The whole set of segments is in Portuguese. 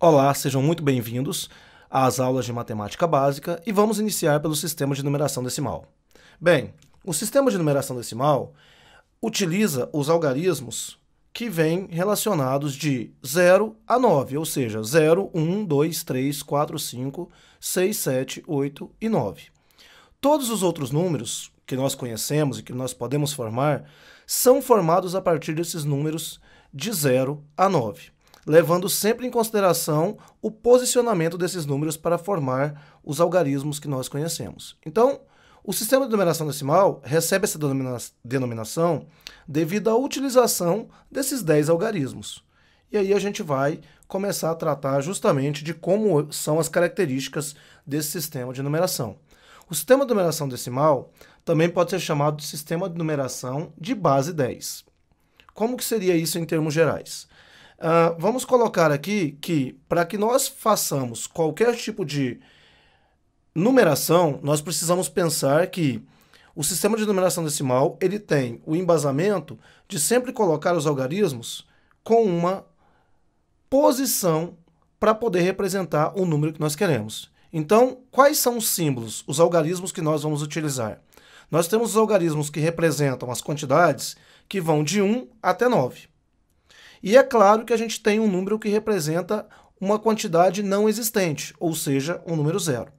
Olá, sejam muito bem-vindos às aulas de matemática básica e vamos iniciar pelo sistema de numeração decimal. Bem, o sistema de numeração decimal utiliza os algarismos que vêm relacionados de 0 a 9, ou seja, 0, 1, 2, 3, 4, 5, 6, 7, 8 e 9. Todos os outros números que nós conhecemos e que nós podemos formar são formados a partir desses números de 0 a 9. Levando sempre em consideração o posicionamento desses números para formar os algarismos que nós conhecemos. Então, o sistema de numeração decimal recebe essa denominação devido à utilização desses 10 algarismos. E aí a gente vai começar a tratar justamente de como são as características desse sistema de numeração. O sistema de numeração decimal também pode ser chamado de sistema de numeração de base 10. Como que seria isso em termos gerais? Vamos colocar aqui que, para que nós façamos qualquer tipo de numeração, nós precisamos pensar que o sistema de numeração decimal ele tem o embasamento de sempre colocar os algarismos com uma posição para poder representar o número que nós queremos. Então, quais são os símbolos, os algarismos que nós vamos utilizar? Nós temos os algarismos que representam as quantidades que vão de 1 até 9. E é claro que a gente tem um número que representa uma quantidade não existente, ou seja, um número zero.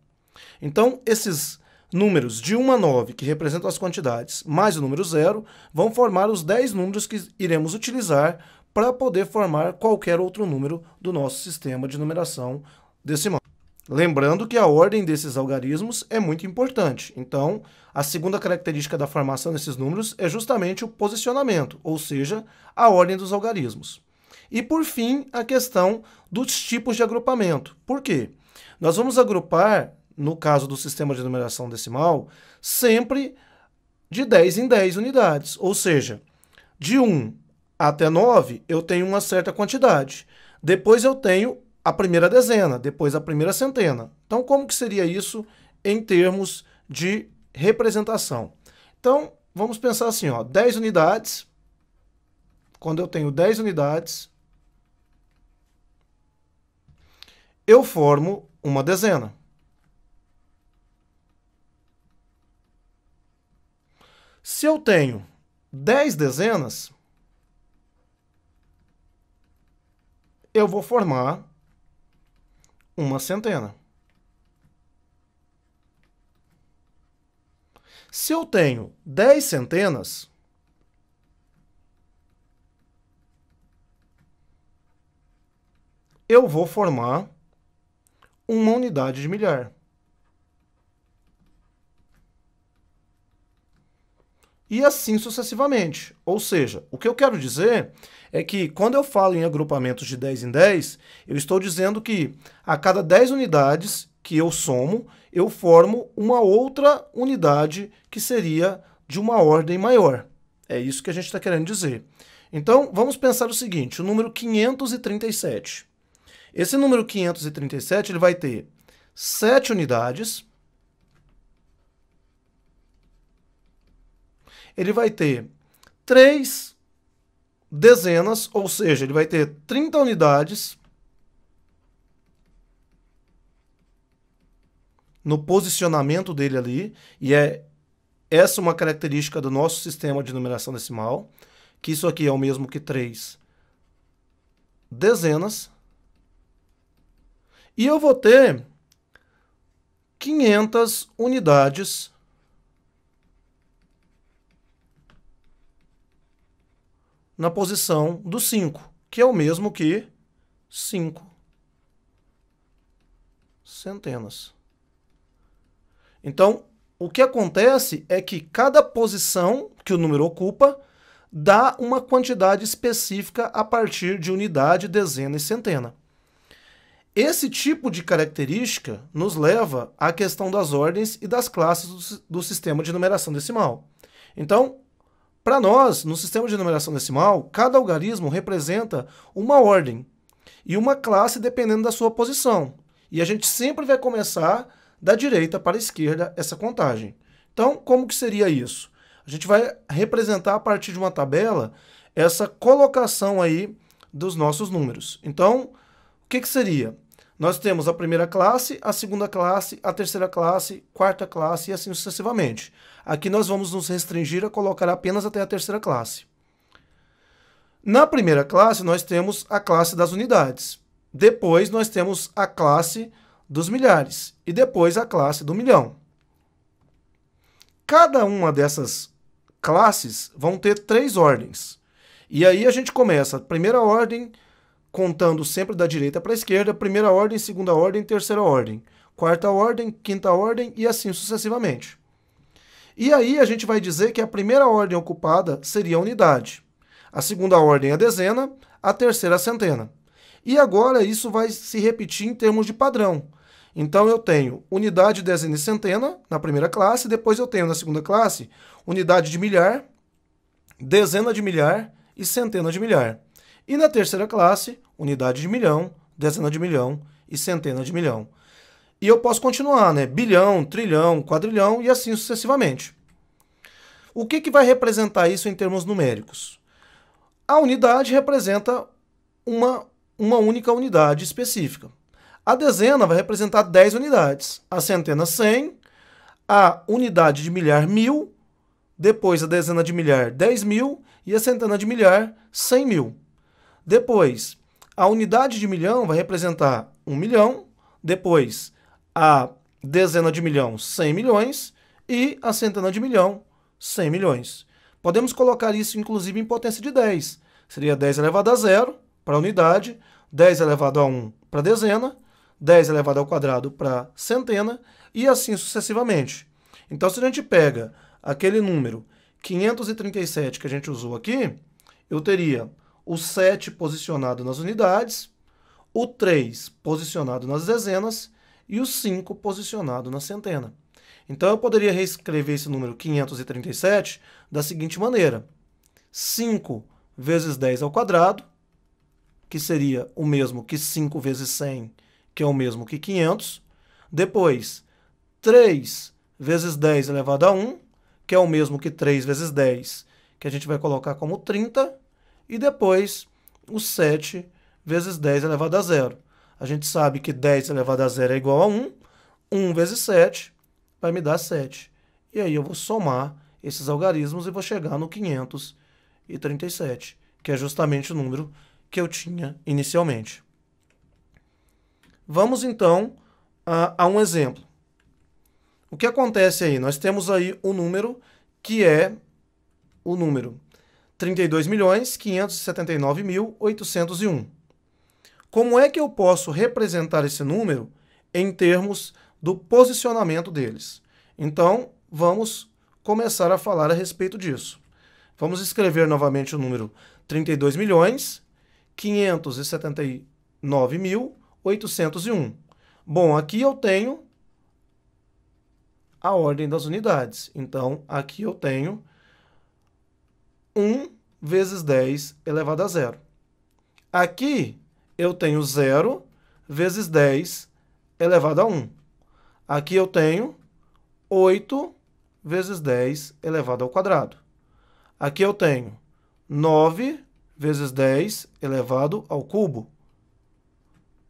Então, esses números de 1 a 9, que representam as quantidades, mais o número zero, vão formar os 10 números que iremos utilizar para poder formar qualquer outro número do nosso sistema de numeração decimal. Lembrando que a ordem desses algarismos é muito importante. Então, a segunda característica da formação desses números é justamente o posicionamento, ou seja, a ordem dos algarismos. E, por fim, a questão dos tipos de agrupamento. Por quê? Nós vamos agrupar, no caso do sistema de numeração decimal, sempre de 10 em 10 unidades. Ou seja, de 1 até 9, eu tenho uma certa quantidade. Depois eu tenho a primeira dezena, depois a primeira centena. Então, como que seria isso em termos de representação? Então, vamos pensar assim, 10 unidades. Quando eu tenho 10 unidades, eu formo uma dezena. Se eu tenho 10 dezenas, eu vou formar uma centena. Se eu tenho 10 centenas, eu vou formar uma unidade de milhar. E assim sucessivamente. Ou seja, o que eu quero dizer é que quando eu falo em agrupamentos de 10 em 10, eu estou dizendo que a cada 10 unidades que eu somo, eu formo uma outra unidade que seria de uma ordem maior. É isso que a gente está querendo dizer. Então, vamos pensar o seguinte, o número 537. Esse número 537 ele vai ter 7 unidades. Ele vai ter 3 dezenas, ou seja, ele vai ter 30 unidades no posicionamento dele ali, e é essa uma característica do nosso sistema de numeração decimal, que isso aqui é o mesmo que 3 dezenas, e eu vou ter 500 unidades na posição do 5, que é o mesmo que 5 centenas. Então, o que acontece é que cada posição que o número ocupa dá uma quantidade específica a partir de unidade, dezena e centena. Esse tipo de característica nos leva à questão das ordens e das classes do sistema de numeração decimal. Então, para nós, no sistema de numeração decimal, cada algarismo representa uma ordem e uma classe dependendo da sua posição. E a gente sempre vai começar da direita para a esquerda essa contagem. Então, como que seria isso? A gente vai representar a partir de uma tabela essa colocação aí dos nossos números. Então, que seria? Nós temos a primeira classe, a segunda classe, a terceira classe, quarta classe e assim sucessivamente. Aqui nós vamos nos restringir a colocar apenas até a terceira classe. Na primeira classe, nós temos a classe das unidades. Depois, nós temos a classe dos milhares. E depois, a classe do milhão. Cada uma dessas classes vão ter 3 ordens. E aí a gente começa a primeira ordem, contando sempre da direita para a esquerda, primeira ordem, segunda ordem, terceira ordem, quarta ordem, quinta ordem e assim sucessivamente. E aí a gente vai dizer que a primeira ordem ocupada seria a unidade. A segunda ordem é a dezena, a terceira a centena. E agora isso vai se repetir em termos de padrão. Então eu tenho unidade, dezena e centena na primeira classe, depois eu tenho na segunda classe unidade de milhar, dezena de milhar e centena de milhar. E na terceira classe, unidade de milhão, dezena de milhão e centena de milhão. E eu posso continuar, né? Bilhão, trilhão, quadrilhão e assim sucessivamente. O que vai representar isso em termos numéricos? A unidade representa uma única unidade específica. A dezena vai representar 10 unidades, a centena 100, a unidade de milhar 1000, depois a dezena de milhar 10.000 e a centena de milhar 100.000. Depois, a unidade de milhão vai representar 1 milhão, depois a dezena de milhão 100 milhões e a centena de milhão 100 milhões. Podemos colocar isso, inclusive, em potência de 10. Seria 10 elevado a 0 para a unidade, 10 elevado a 1 para a dezena, 10 elevado ao quadrado para a centena e assim sucessivamente. Então, se a gente pega aquele número 537 que a gente usou aqui, eu teria o 7 posicionado nas unidades, o 3 posicionado nas dezenas e o 5 posicionado na centena. Então, eu poderia reescrever esse número 537 da seguinte maneira. 5 vezes 10 ao quadrado, que seria o mesmo que 5 vezes 100, que é o mesmo que 500. Depois, 3 vezes 10 elevado a 1, que é o mesmo que 3 vezes 10, que a gente vai colocar como 30. E depois, o 7 vezes 10 elevado a 0. A gente sabe que 10 elevado a 0 é igual a 1. 1 vezes 7 vai me dar 7. E aí eu vou somar esses algarismos e vou chegar no 537, que é justamente o número que eu tinha inicialmente. Vamos então a um exemplo. O que acontece aí? Nós temos aí o número que é o número 32.579.801. Como é que eu posso representar esse número em termos do posicionamento deles? Então, vamos começar a falar a respeito disso. Vamos escrever novamente o número 32.579.801. Bom, aqui eu tenho a ordem das unidades. Então, aqui eu tenho 1 vezes 10 elevado a 0. Aqui eu tenho 0 vezes 10 elevado a 1. Aqui eu tenho 8 vezes 10 elevado ao quadrado. Aqui eu tenho 9 vezes 10 elevado ao cubo.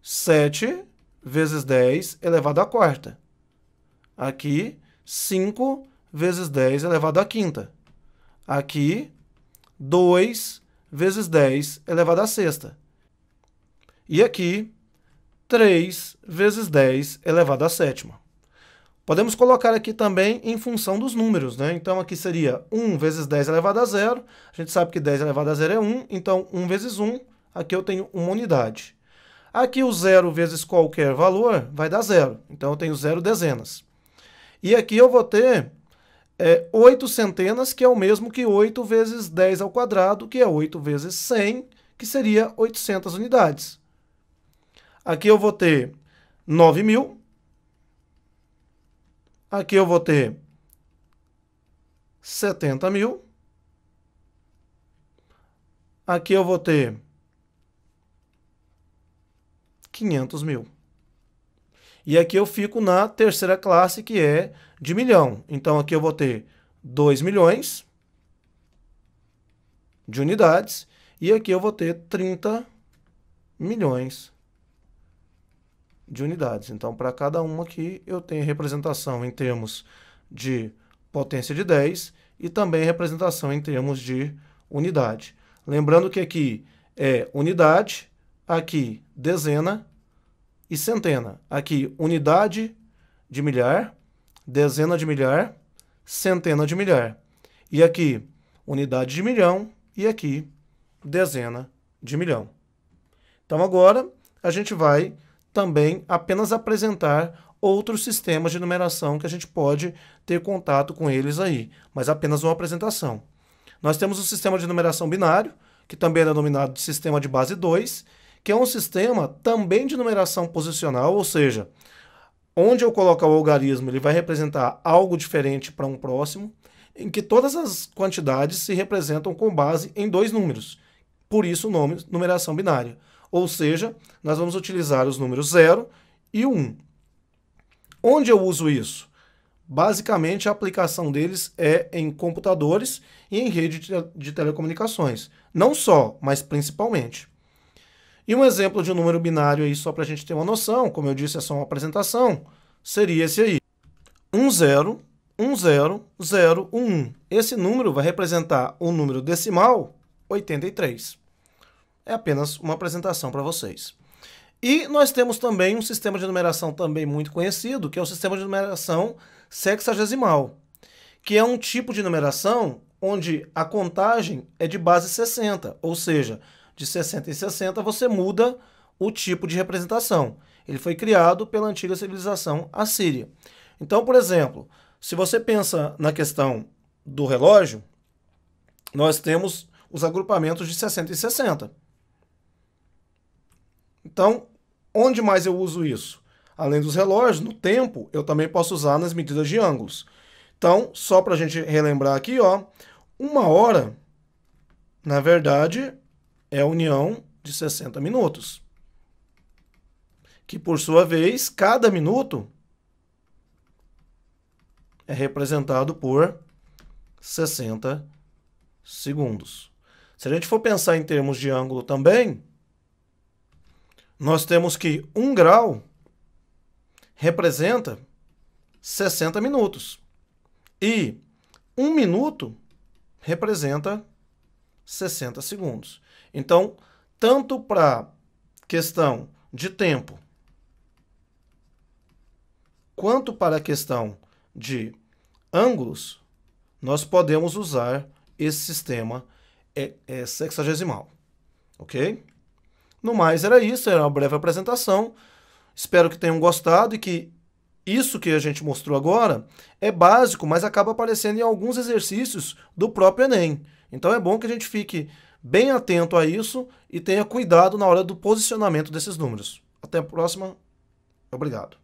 7 vezes 10 elevado à quarta. Aqui, 5 vezes 10 elevado à quinta. Aqui, 2 vezes 10 elevado à sexta. E aqui, 3 vezes 10 elevado à sétima. Podemos colocar aqui também em função dos números, né? Então, aqui seria 1 vezes 10 elevado a 0. A gente sabe que 10 elevado a 0 é 1, então 1 vezes 1, aqui eu tenho uma unidade. Aqui o 0 vezes qualquer valor vai dar 0, então eu tenho 0 dezenas. E aqui eu vou ter 8 centenas, que é o mesmo que 8 vezes 10 ao quadrado, que é 8 vezes 100, que seria 800 unidades. Aqui eu vou ter 9.000. Aqui eu vou ter 70.000. Aqui eu vou ter 500.000. E aqui eu fico na terceira classe, que é de milhão. Então, aqui eu vou ter 2 milhões de unidades. E aqui eu vou ter 30 milhões de unidades. Então, para cada uma aqui, eu tenho representação em termos de potência de 10 e também representação em termos de unidade. Lembrando que aqui é unidade, aqui dezena e centena. Aqui unidade de milhar, dezena de milhar, centena de milhar. E aqui unidade de milhão e aqui dezena de milhão. Então agora a gente vai também apenas apresentar outros sistemas de numeração que a gente pode ter contato com eles aí, mas apenas uma apresentação. Nós temos o sistema de numeração binário, que também é denominado de sistema de base 2, que é um sistema também de numeração posicional, ou seja, onde eu colocar o algarismo, ele vai representar algo diferente para um próximo, em que todas as quantidades se representam com base em 2 números. Por isso o nome numeração binária. Ou seja, nós vamos utilizar os números 0 e 1. Onde eu uso isso? Basicamente, a aplicação deles é em computadores e em rede de telecomunicações. Não só, mas principalmente. E um exemplo de um número binário aí, só para a gente ter uma noção, como eu disse, é só uma apresentação, seria esse aí. 1, 0, 1, 0, 0, 1, 1. Esse número vai representar um número decimal 83. É apenas uma apresentação para vocês. E nós temos também um sistema de numeração também muito conhecido, que é o sistema de numeração sexagesimal, que é um tipo de numeração onde a contagem é de base 60, ou seja, de 60 em 60 você muda o tipo de representação. Ele foi criado pela antiga civilização assíria. Então, por exemplo, se você pensa na questão do relógio, nós temos os agrupamentos de 60 e 60. Então, onde mais eu uso isso? Além dos relógios, no tempo, eu também posso usar nas medidas de ângulos. Então, só para a gente relembrar aqui, ó, 1 hora, na verdade, é a união de 60 minutos. Que, por sua vez, cada minuto é representado por 60 segundos. Se a gente for pensar em termos de ângulo também, nós temos que 1 grau representa 60 minutos. E 1 minuto representa 60 segundos. Então, tanto para questão de tempo, quanto para a questão de ângulos, nós podemos usar esse sistema sexagesimal. Ok? No mais, era isso, era uma breve apresentação. Espero que tenham gostado e que isso que a gente mostrou agora é básico, mas acaba aparecendo em alguns exercícios do próprio Enem. Então é bom que a gente fique bem atento a isso e tenha cuidado na hora do posicionamento desses números. Até a próxima. Obrigado.